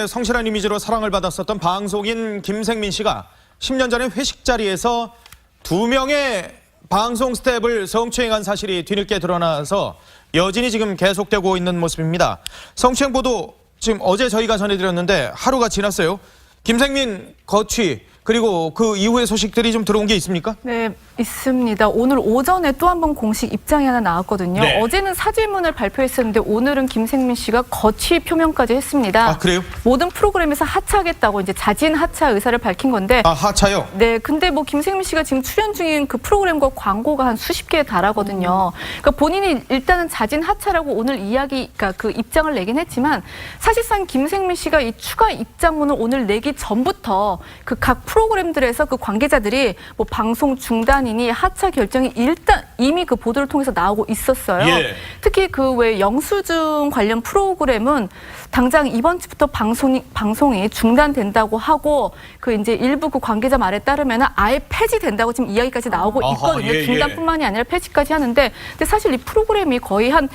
때문에 성실한 이미지로 사랑을 받았었던 방송인 김생민 씨가 10년 전에 회식 자리에서 2명의 방송 스태프를 성추행한 사실이 뒤늦게 드러나서 여진이 지금 계속되고 있는 모습입니다. 성추행 보도 지금 어제 저희가 전해드렸는데 하루가 지났어요. 김생민 거취 그리고 그 이후의 소식들이 좀 들어온 게 있습니까? 네, 있습니다. 오늘 오전에 또 한 번 공식 입장이 하나 나왔거든요. 네. 어제는 사죄문을 발표했었는데 오늘은 김생민 씨가 거취 표명까지 했습니다. 아, 그래요? 모든 프로그램에서 하차하겠다고 이제 자진 하차 의사를 밝힌 건데. 아, 하차요? 네, 근데 뭐 김생민 씨가 지금 출연 중인 그 프로그램과 광고가 한 수십 개에 달하거든요. 그러니까 본인이 일단은 자진 하차라고 오늘 그러니까 그 입장을 내긴 했지만 사실상 김생민 씨가 이 추가 입장문을 오늘 내기 전부터 그 각 프로그램들에서 그 관계자들이 뭐 방송 중단이니 하차 결정이 일단 이미 그 보도를 통해서 나오고 있었어요. 예. 특히 그 왜 영수증 관련 프로그램은 당장 이번 주부터 방송이 중단된다고 하고 그 이제 일부 그 관계자 말에 따르면 아예 폐지된다고 지금 이야기까지 나오고 있거든요. 예, 예. 중단뿐만이 아니라 폐지까지 하는데 근데 사실 이 프로그램이 거의 한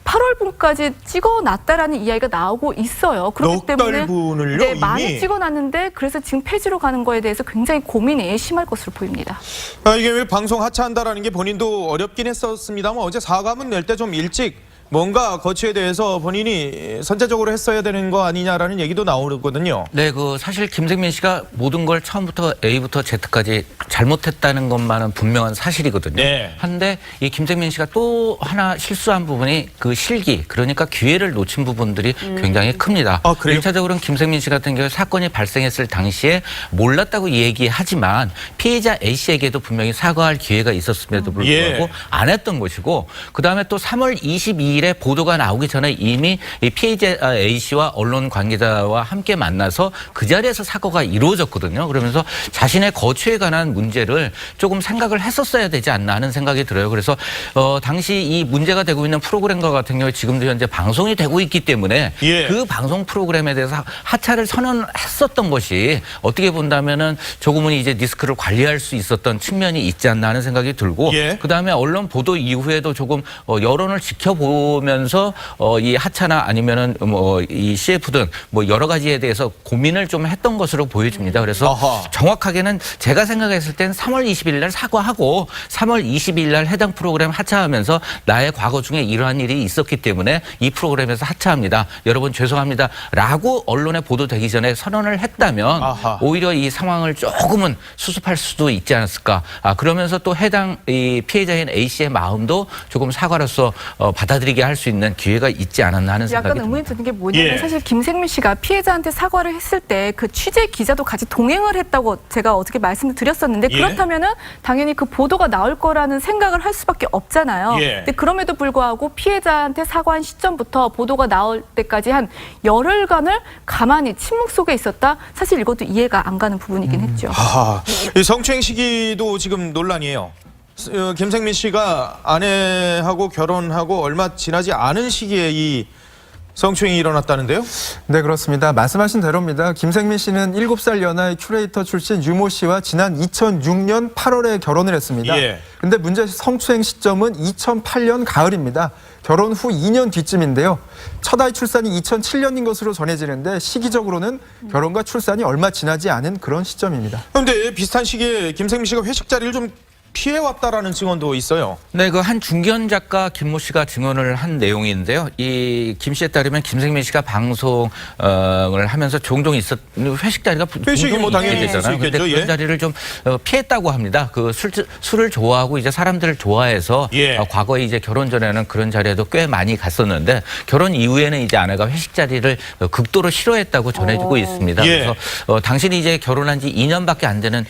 8월분까지 찍어놨다라는 이야기가 나오고 있어요. 그렇기 때문에 넉 달분을요, 네, 이미? 많이 찍어놨는데 그래서 지금 폐지로 가는 거에 대해서 굉장히 고민이 심할 것으로 보입니다. 아, 이게 왜 방송 하차한다라는 게 본인도 어렵긴 했었습니다만 어제 사과문 낼 때 좀 일찍 뭔가 거취에 대해서 본인이 선제적으로 했어야 되는 거 아니냐라는 얘기도 나오거든요. 네, 사실 김생민 씨가 모든 걸 처음부터 A부터 Z까지 잘못했다는 것만은 분명한 사실이거든요. 네. 한데 이 김생민 씨가 또 하나 실수한 부분이 그 실기, 그러니까 기회를 놓친 부분들이 굉장히 큽니다. 아, 그래요? 1차적으로는 김생민 씨 같은 경우에 사건이 발생했을 당시에 몰랐다고 얘기하지만 피해자 A 씨에게도 분명히 사과할 기회가 있었음에도 불구하고 예. 안 했던 것이고 그다음에 또 3월 22일에 보도가 나오기 전에 이미 이 피해자 A 씨와 언론 관계자와 함께 만나서 그 자리에서 사과가 이루어졌거든요. 그러면서 자신의 거취에 관한 문제를 조금 생각을 했었어야 되지 않나 하는 생각이 들어요. 그래서 당시 이 문제가 되고 있는 프로그램과 같은 경우에 지금도 현재 방송이 되고 있기 때문에 예. 그 방송 프로그램에 대해서 하차를 선언했었던 것이 어떻게 본다면은 조금은 이제 리스크를 관리할 수 있었던 측면이 있지 않나 하는 생각이 들고 예. 그다음에 언론 보도 이후에도 조금 여론을 지켜보면서 이 하차나 아니면은 뭐 이 CF 등 뭐 여러 가지에 대해서 고민을 좀 했던 것으로 보여집니다. 그래서 아하. 정확하게는 제가 생각했을 땐 3월 20일 날 사과하고 3월 22일 날 해당 프로그램 하차하면서 나의 과거 중에 이러한 일이 있었기 때문에 이 프로그램에서 하차합니다. 여러분 죄송합니다. 라고 언론에 보도되기 전에 선언을 했다면 아하. 오히려 이 상황을 조금은 수습할 수도 있지 않았을까. 그러면서 또 해당 이 피해자인 A 씨의 마음도 조금 사과로서 받아들이게 할 수 있는 기회가 있지 않았나 하는 생각이 약간 의문이 듭니다. 드는 게 뭐냐면 예. 사실 김생민 씨가 피해자한테 사과를 했을 때 그 취재 기자도 같이 동행을 했다고 제가 어저께 말씀을 드렸었는데 예. 그렇다면은 당연히 그 보도가 나올 거라는 생각을 할 수밖에 없잖아요. 예. 근데 그럼에도 불구하고 피해자한테 사과한 시점부터 보도가 나올 때까지 한 열흘간을 가만히 침묵 속에 있었다. 사실 이것도 이해가 안 가는 부분이긴 했죠. 아, 이 성추행 시기도 지금 논란이에요. 김생민 씨가 아내하고 결혼하고 얼마 지나지 않은 시기에 이 성추행이 일어났다는데요? 네, 그렇습니다. 말씀하신 대로입니다. 김생민 씨는 7살 연하의 큐레이터 출신 유모 씨와 지난 2006년 8월에 결혼을 했습니다. 예. 근데 문제 성추행 시점은 2008년 가을입니다. 결혼 후 2년 뒤쯤인데요. 첫 아이 출산이 2007년인 것으로 전해지는데 시기적으로는 결혼과 출산이 얼마 지나지 않은 그런 시점입니다. 그런데 비슷한 시기에 김생민 씨가 회식 자리를 좀 피해왔다라는 증언도 있어요. 네, 그 한 중견 작가 김모 씨가 증언을 한 내용인데요. 이 김 씨에 따르면 김생민 씨가 방송을 하면서 종종 회식 자리가 회식이 뭐 당연히 있을 수 되잖아요. 근데 있겠죠. 그 예. 자리를 좀 피했다고 합니다. 그 술을 좋아하고 이제 사람들을 좋아해서 예. 과거에 이제 결혼 전에는 그런 자리에도 꽤 많이 갔었는데 결혼 이후에는 이제 아내가 회식 자리를 극도로 싫어했다고 전해지고 있습니다. 예. 그래서 당신이 이제 결혼한 지 2년밖에 안 되는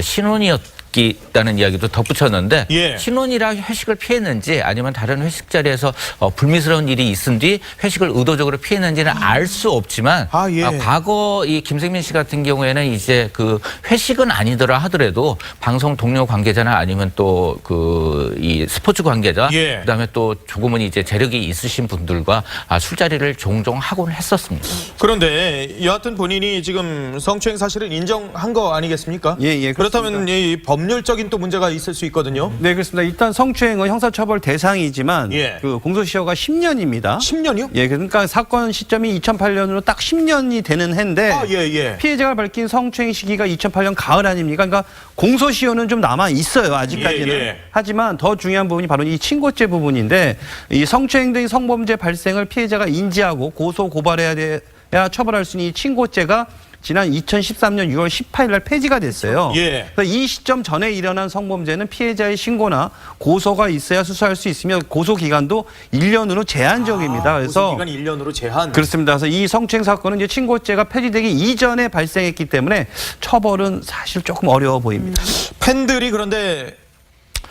신혼이었다는 이야기도 덧붙였는데 예. 신혼이라 회식을 피했는지 아니면 다른 회식 자리에서 불미스러운 일이 있은 뒤 회식을 의도적으로 피했는지는 알 수 없지만 예. 과거 이 김생민 씨 같은 경우에는 이제 그 회식은 아니더라 하더라도 방송 동료 관계자나 아니면 또 그 이 스포츠 관계자 예. 그다음에 또 조금은 이제 재력이 있으신 분들과 술자리를 종종 하곤 했었습니다. 그런데 여하튼 본인이 지금 성추행 사실을 인정한 거 아니겠습니까? 예, 그렇다면 이 법 법률적인 또 문제가 있을 수 있거든요. 네, 그렇습니다. 일단 성추행은 형사처벌 대상이지만 예. 그 공소시효가 10년입니다. 10년이요? 예, 그러니까 사건 시점이 2008년으로 딱 10년이 되는 해인데 아, 예, 예. 피해자가 밝힌 성추행 시기가 2008년 가을 아닙니까? 그러니까 공소시효는 좀 남아 있어요, 아직까지는. 예, 예. 하지만 더 중요한 부분이 바로 이 친고죄 부분인데 이 성추행 등 성범죄 발생을 피해자가 인지하고 고소 고발해야 돼야 처벌할 수 있는 이 친고죄가 지난 2013년 6월 18일 날 폐지가 됐어요. 예. 그래서 이 시점 전에 일어난 성범죄는 피해자의 신고나 고소가 있어야 수사할 수 있으며 고소 기간도 1년으로 제한적입니다. 그래서 기간 1년으로 제한. 그렇습니다. 그래서 이 성추행 사건은 이제 친고죄가 폐지되기 이전에 발생했기 때문에 처벌은 사실 조금 어려워 보입니다. 팬들이 그런데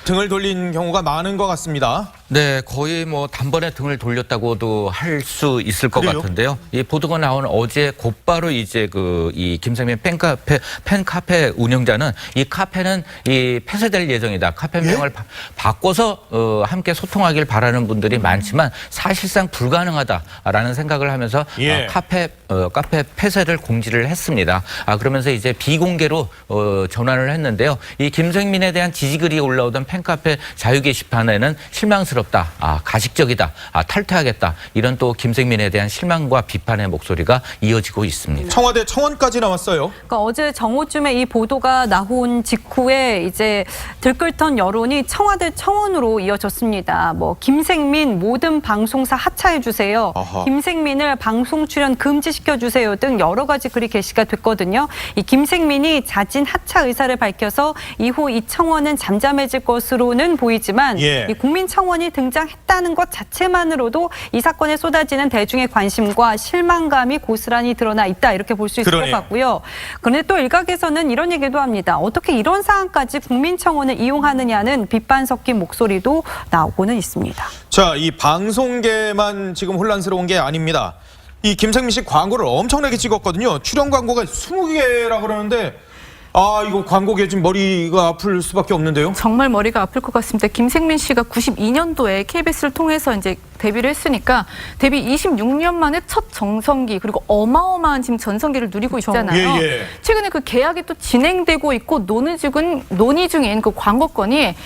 등을 돌린 경우가 많은 것 같습니다. 네, 거의 뭐 단번에 등을 돌렸다고도 할 수 있을 것 그래요? 같은데요. 이 보도가 나온 어제 곧바로 이제 이 김생민 팬카페 운영자는 이 카페는 이 폐쇄될 예정이다. 카페명을 바꿔서 함께 소통하길 바라는 분들이 많지만 사실상 불가능하다라는 생각을 하면서 예. 카페 폐쇄를 공지를 했습니다. 그러면서 이제 비공개로 전환을 했는데요. 이 김생민에 대한 지지글이 올라오던 팬카페 자유 게시판에는 실망스럽다, 가식적이다, 탈퇴하겠다 이런 또 김생민에 대한 실망과 비판의 목소리가 이어지고 있습니다. 청와대 청원까지 나왔어요. 그러니까 어제 정오쯤에 이 보도가 나온 직후에 이제 들끓던 여론이 청와대 청원으로 이어졌습니다. 뭐 김생민 모든 방송사 하차해 주세요. 아하. 김생민을 방송 출연 금지시켜 주세요 등 여러 가지 글이 게시가 됐거든요. 이 김생민이 자진 하차 의사를 밝혀서 이후 이 청원은 잠잠해질 것으로는 보이지만 예. 이 국민청원이 등장했다는 것 자체만으로도 이 사건에 쏟아지는 대중의 관심과 실망감이 고스란히 드러나 있다 이렇게 볼 수 있을 그러네요. 것 같고요. 그런데 또 일각에서는 이런 얘기도 합니다. 어떻게 이런 상황까지 국민청원을 이용하느냐는 비판 섞인 목소리도 나오고는 있습니다. 자, 이 방송계만 지금 혼란스러운 게 아닙니다. 이 김생민 씨 광고를 엄청나게 찍었거든요. 출연 광고가 20개라 그러는데 이거 광고계 지금 머리가 아플 수밖에 없는데요. 정말 머리가 아플 것 같습니다. 김생민 씨가 92년도에 KBS를 통해서 이제 데뷔를 했으니까 데뷔 26년 만에 첫 정성기 그리고 어마어마한 지금 전성기를 누리고 있잖아요. 예, 예. 최근에 그 계약이 또 진행되고 있고 논의 중인 그 광고건이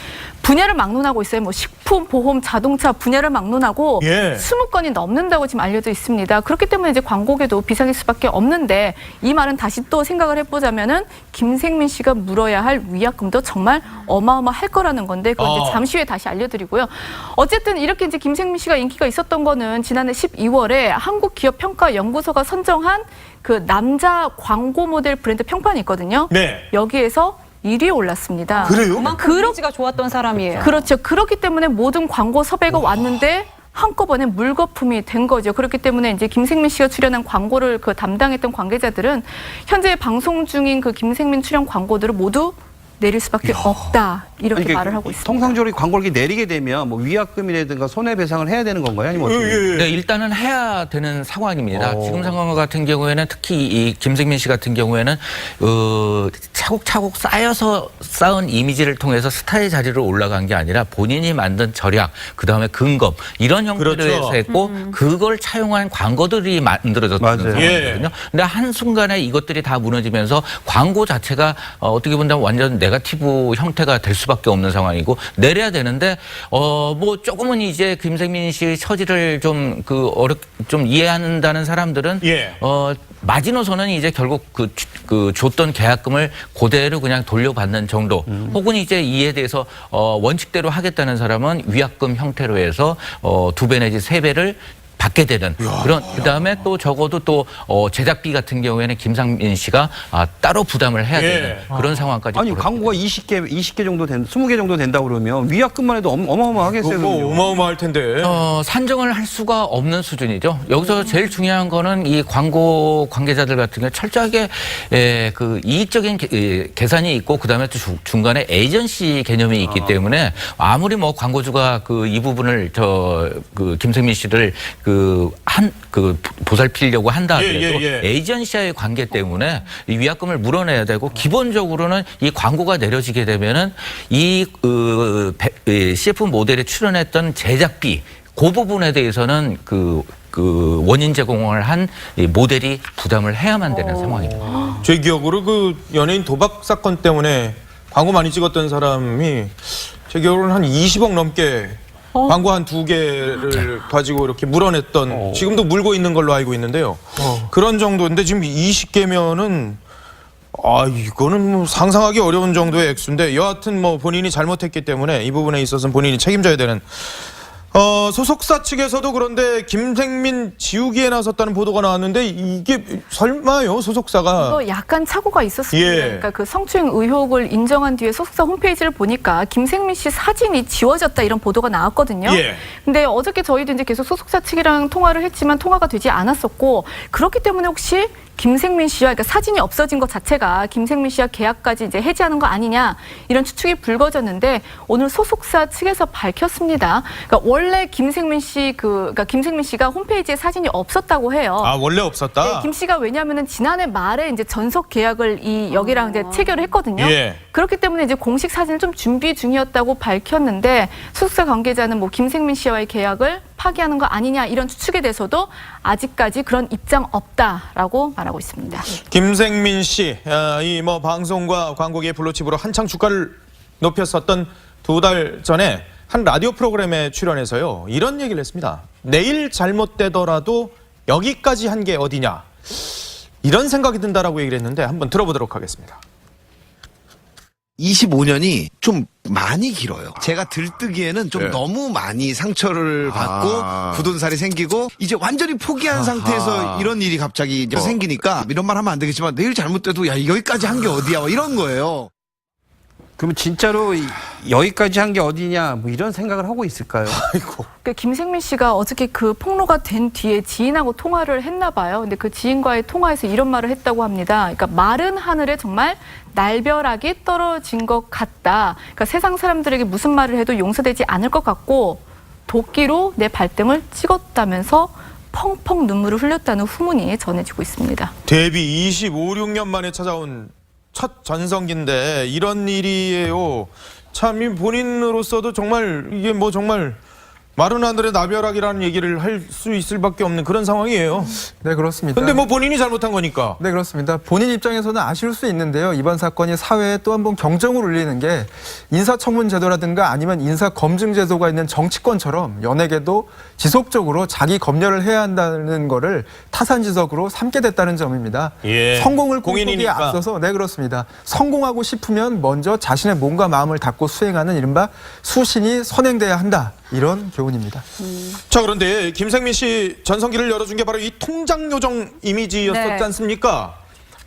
분야를 막론하고 있어요. 뭐 식품, 보험, 자동차 분야를 막론하고 예. 20건이 넘는다고 지금 알려져 있습니다. 그렇기 때문에 이제 광고계도 비상일 수밖에 없는데 이 말은 다시 또 생각을 해보자면은 김생민 씨가 물어야 할 위약금도 정말 어마어마할 거라는 건데 그건 이제 잠시 후에 다시 알려드리고요. 어쨌든 이렇게 이제 김생민 씨가 인기가 있었던 거는 지난해 12월에 한국기업평가연구소가 선정한 그 남자 광고 모델 브랜드 평판이 있거든요. 네. 여기에서 1위에 올랐습니다. 그래요? 그만큼 이미지가 좋았던 사람이에요. 그렇죠. 그렇기 때문에 모든 광고 섭외가 왔는데 한꺼번에 물거품이 된 거죠. 그렇기 때문에 이제 김생민 씨가 출연한 광고를 그 담당했던 관계자들은 현재 방송 중인 그 김생민 출연 광고들을 모두 내릴 수밖에 없다. 이렇게 이게 말을 하고 있습니다. 통상적으로 광고를 이렇게 내리게 되면 뭐 위약금이라든가 손해배상을 해야 되는 건가요? 아니면 어떻게? 네, 일단은 해야 되는 상황입니다. 지금 상황 같은 경우에는 특히 이 김생민 씨 같은 경우에는 차곡차곡 쌓은 이미지를 통해서 스타의 자리로 올라간 게 아니라 본인이 만든 절약, 그다음에 근검 이런 형태로 그렇죠. 해서 했고 그걸 차용한 광고들이 만들어졌던 맞아요. 상황이거든요. 근데 한순간에 이것들이 다 무너지면서 광고 자체가 어떻게 본다면 완전 네거티브 형태가 될 수밖에 없는 상황이고 내려야 되는데 뭐 조금은 이제 김생민 씨 처지를 좀 이해한다는 사람들은 예. 마지노선은 이제 결국 그 줬던 계약금을 그대로 그냥 돌려받는 정도 혹은 이제 이에 대해서 원칙대로 하겠다는 사람은 위약금 형태로 해서 2배 내지 3배를 받게 되는 그런 그다음에 또 적어도 또 제작비 같은 경우에는 김상민 씨가 따로 부담을 해야 되는 그런 상황까지 아니 광고가 20개 정도 20개 정도 된다 그러면 위약금만 해도 어마어마하겠어요. 뭐 어마어마할 텐데. 산정을 할 수가 없는 수준이죠. 여기서 제일 중요한 거는 이 광고 관계자들 같은 경우 철저하게 그 이익적인 계산이 있고 그다음에 또 중간에 에이전시 개념이 있기 때문에 아무리 뭐 광고주가 이 부분을 김생민 씨를 보살피려고 한다 하더라도 에이전시와의 관계 때문에 이 위약금을 물어내야 되고 기본적으로는 이 광고가 내려지게 되면은 이 CF 모델에 출연했던 제작비 그 부분에 대해서는 원인 제공을 한 이 모델이 부담을 해야만 되는 상황입니다. 제 기억으로 그 연예인 도박 사건 때문에 광고 많이 찍었던 사람이 제 기억으로는 한 20억 넘게 광고 한 2개를 가지고 이렇게 물어냈던 지금도 물고 있는 걸로 알고 있는데요. 그런 정도인데 지금 20개면은 이거는 뭐 상상하기 어려운 정도의 액수인데 여하튼 뭐 본인이 잘못했기 때문에 이 부분에 있어서는 본인이 책임져야 되는 소속사 측에서도 그런데 김생민 지우기에 나섰다는 보도가 나왔는데 이게 설마요 소속사가 이거 약간 착오가 있었습니다. 예. 그러니까 그 성추행 의혹을 인정한 뒤에 소속사 홈페이지를 보니까 김생민 씨 사진이 지워졌다 이런 보도가 나왔거든요. 예. 근데 어저께 저희도 이제 계속 소속사 측이랑 통화를 했지만 통화가 되지 않았었고 그렇기 때문에 혹시 김생민 씨와 그러니까 사진이 없어진 것 자체가 김생민 씨와 계약까지 이제 해지하는 거 아니냐 이런 추측이 불거졌는데 오늘 소속사 측에서 밝혔습니다. 그러니까 원래 김생민 씨가 홈페이지에 사진이 없었다고 해요. 원래 없었다. 네, 김 씨가 왜냐하면은 지난해 말에 이제 전속 계약을 여기랑 이제 체결을 했거든요. 예. 그렇기 때문에 이제 공식 사진을 좀 준비 중이었다고 밝혔는데 소속사 관계자는 뭐 김생민 씨와의 계약을 파기하는 거 아니냐 이런 추측에 대해서도 아직까지 그런 입장 없다라고 말하고 있습니다. 김생민 씨, 이 뭐 방송과 광고계의 블루칩으로 한창 주가를 높였었던 2달 전에 한 라디오 프로그램에 출연해서요 이런 얘기를 했습니다. 내일 잘못되더라도 여기까지 한 게 어디냐 이런 생각이 든다라고 얘기를 했는데 한번 들어보도록 하겠습니다. 25년이 좀 많이 길어요. 제가 들뜨기에는 좀 너무 많이 상처를 받고 굳은 살이 생기고 이제 완전히 포기한 상태에서 이런 일이 갑자기 이제 생기니까 이런 말 하면 안 되겠지만 내일 잘못돼도 야 이거기까지 한 게 어디야 뭐 이런 거예요. 그러면 진짜로 여기까지 한 게 어디냐 뭐 이런 생각을 하고 있을까요? 그러니까 김생민 씨가 어저께 그 폭로가 된 뒤에 지인하고 통화를 했나 봐요. 근데 그 지인과의 통화에서 이런 말을 했다고 합니다. 그러니까 마른 하늘에 정말 날벼락이 떨어진 것 같다. 그러니까 세상 사람들에게 무슨 말을 해도 용서되지 않을 것 같고 도끼로 내 발등을 찍었다면서 펑펑 눈물을 흘렸다는 후문이 전해지고 있습니다. 데뷔 6년 만에 찾아온 첫 전성기인데 이런 일이에요. 참 본인으로서도 정말 이게 뭐 정말 마른 하늘의 나벼락이라는 얘기를 할 수 있을 밖에 없는 그런 상황이에요. 네, 그렇습니다. 근데 뭐 본인이 잘못한 거니까. 네, 그렇습니다. 본인 입장에서는 아쉬울 수 있는데요. 이번 사건이 사회에 또 한 번 경종을 울리는 게 인사청문 제도라든가 아니면 인사검증 제도가 있는 정치권처럼 연예계도 지속적으로 자기 검열을 해야 한다는 거를 타산지석으로 삼게 됐다는 점입니다. 예. 성공을 꿈꾸기에 공인이니까. 앞서서 네, 그렇습니다. 성공하고 싶으면 먼저 자신의 몸과 마음을 닫고 수행하는 이른바 수신이 선행돼야 한다. 이런 교훈입니다. 자, 그런데 김생민 씨 전성기를 열어준 게 바로 이 통장 요정 이미지였었지 네. 않습니까?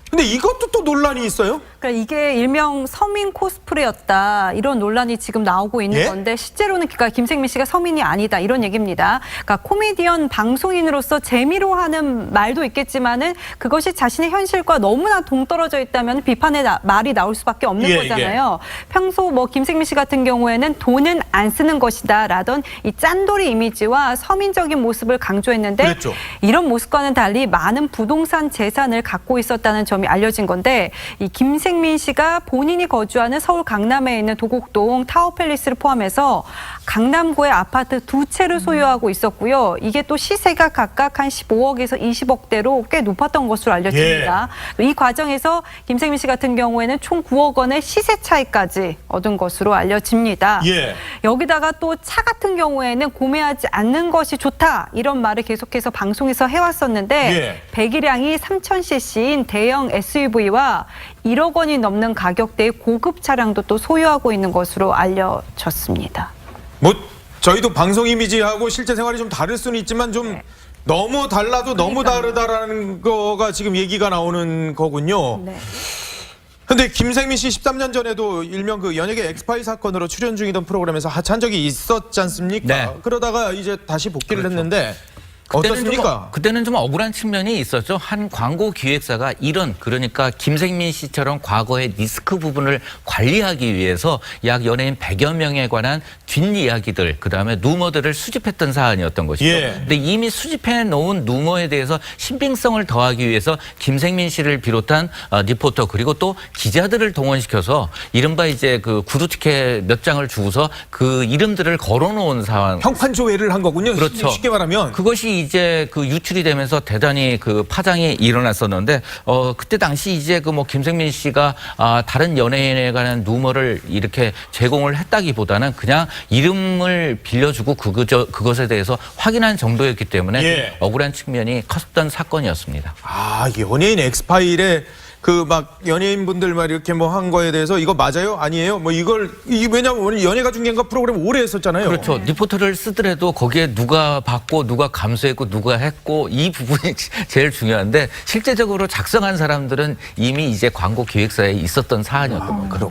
근데 이것도 또 논란이 있어요? 그러니까 이게 일명 서민 코스프레였다 이런 논란이 지금 나오고 있는 예? 건데 실제로는 그러니까 김생민 씨가 서민이 아니다 이런 얘기입니다. 그러니까 코미디언 방송인으로서 재미로 하는 말도 있겠지만은 그것이 자신의 현실과 너무나 동떨어져 있다면 비판의 말이 나올 수밖에 없는 예, 거잖아요. 평소 뭐 김생민 씨 같은 경우에는 돈은 안 쓰는 것이다라던 이 짠돌이 이미지와 서민적인 모습을 강조했는데 그랬죠. 이런 모습과는 달리 많은 부동산 재산을 갖고 있었다는 점이 알려진 건데 이 김생민 씨가 본인이 거주하는 서울 강남에 있는 도곡동 타워팰리스를 포함해서 강남구의 아파트 2채를 소유하고 있었고요. 이게 또 시세가 각각 한 15억에서 20억대로 꽤 높았던 것으로 알려집니다. 이 과정에서 김생민 씨 같은 경우에는 총 9억 원의 시세 차익까지 얻은 것으로 알려집니다. 예. 여기다가 또 차 같은 경우에는 구매하지 않는 것이 좋다 이런 말을 계속해서 방송에서 해왔었는데 예. 배기량이 3000cc인 대형 SUV와 1억 원이 넘는 가격대의 고급 차량도 또 소유하고 있는 것으로 알려졌습니다. 뭐 저희도 방송 이미지하고 실제 생활이 좀 다를 수는 있지만 좀 너무 달라도 너무 다르다라는 거가 지금 얘기가 나오는 거군요. 네. 근데 김생민 씨 13년 전에도 일명 그 연예계 엑스파일 사건으로 출연 중이던 프로그램에서 하차한 적이 있었지 않습니까? 네. 그러다가 이제 다시 복귀를 했는데 어떻습니까? 그때는 좀 억울한 측면이 있었죠. 한 광고 기획사가 그러니까 김생민 씨처럼 과거의 리스크 부분을 관리하기 위해서 약 연예인 100여 명에 관한 뒷이야기들, 그다음에 루머들을 수집했던 사안이었던 것이죠. 예. 근데 이미 수집해 놓은 루머에 대해서 신빙성을 더하기 위해서 김생민 씨를 비롯한 리포터 그리고 또 기자들을 동원시켜서 이른바 이제 그 구두 티켓 몇 장을 주고서 그 이름들을 걸어놓은 상황. 평판 조회를 한 거군요. 그렇죠. 쉽게 말하면. 그것이 이제 그 유출이 되면서 대단히 그 파장이 일어났었는데 그때 당시 이제 그 뭐 김생민 씨가 다른 연예인에 관한 루머를 이렇게 제공을 했다기보다는 그냥 이름을 빌려주고 그것에 대해서 확인한 정도였기 때문에 예. 억울한 측면이 컸던 사건이었습니다. 연예인 엑스파일에 그 막 연예인분들 막 이렇게 뭐 한 거에 대해서 이거 맞아요? 아니에요? 뭐 이게 왜냐면 오늘 연예가 중계인가 프로그램 오래 했었잖아요. 그렇죠. 리포트를 쓰더라도 거기에 누가 받고 누가 감수했고 누가 했고 이 부분이 제일 중요한데 실제적으로 작성한 사람들은 이미 이제 광고 기획사에 있었던 사안이었던 거죠.